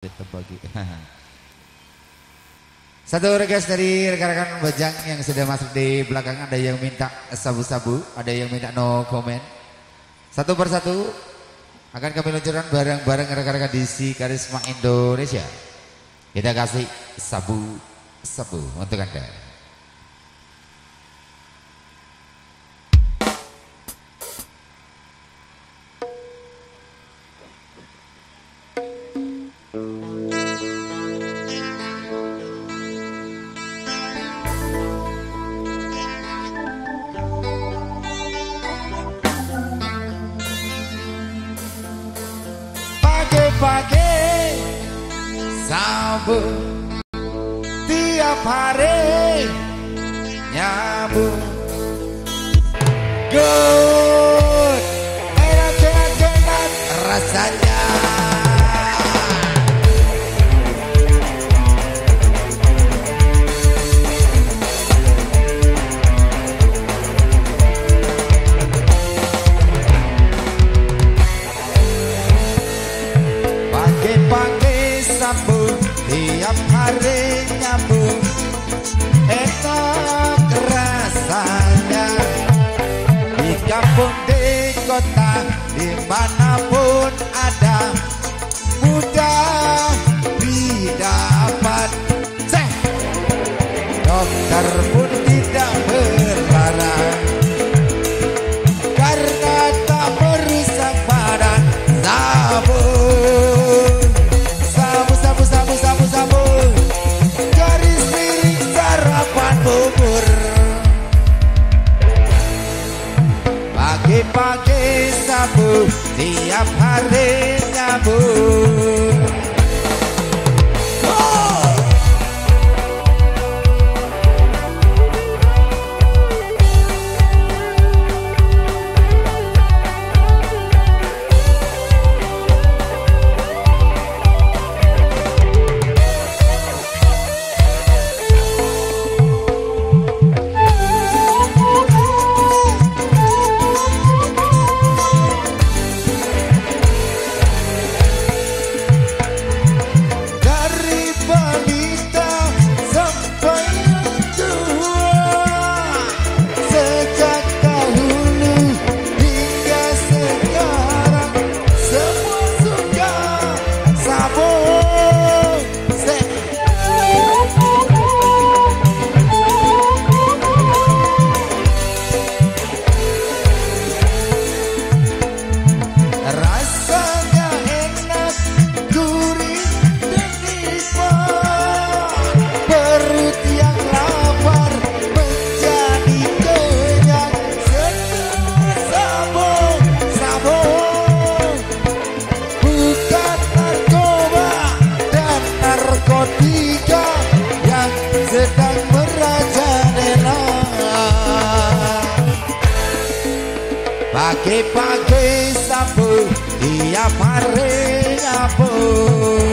Terbagi. Satu request dari rekan-rekan Bajang yang sudah masuk di belakang. Ada yang minta sabu-sabu, ada yang minta no comment. Satu persatu akan kami luncurkan bareng-bareng rekan-rekan DC Karisma Indonesia. Kita kasih sabu-sabu untuk Anda. Pagi sabu tiap hari nyambung good enak rasanya. Pagi sambung tiap hari nyambung enak rasanya. Di kampung di kota dimanapun ada mudah didapat. Dokter pun tidak melarang karena tak merusak badan. Sabun garis miring sarapan bubur. Pagi-pagi sabu tiap hari nyambung. Pagi-pagi sabu tiap hari nyambung.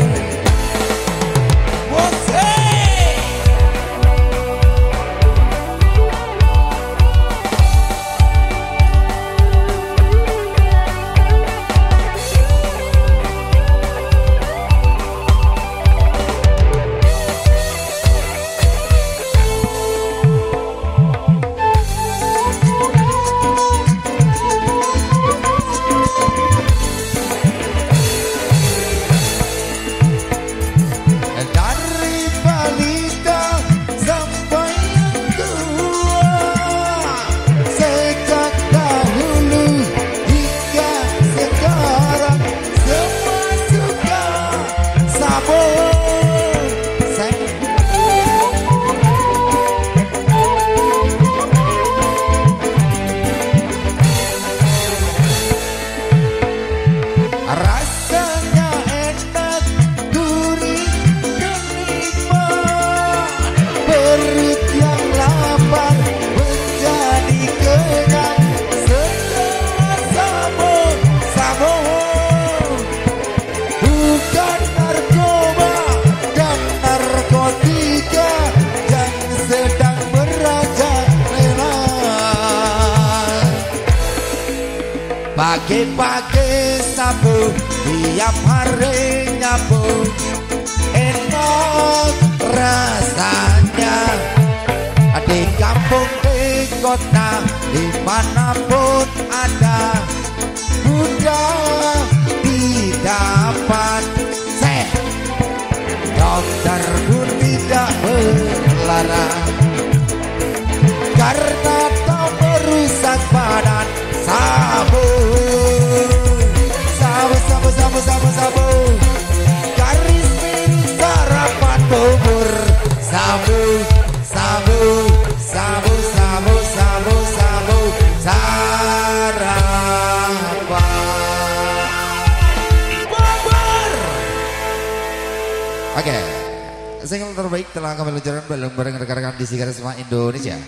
Pagi-pagi sabu tiap hari nyambung. kota dimanapun ada, mudah didapat. Dokter pun tidak melarang, karena tak merusak badan. Sabu, sabu, sabu, sabu, sabu, sabu, garis miring sarapan bubur. Sabu, sabu, sabu, sabu, sabu, sabu, sarapan bubur. Oke, single terbaik telah kami luncurkan bareng rekan-rekan di Karisma Indonesia.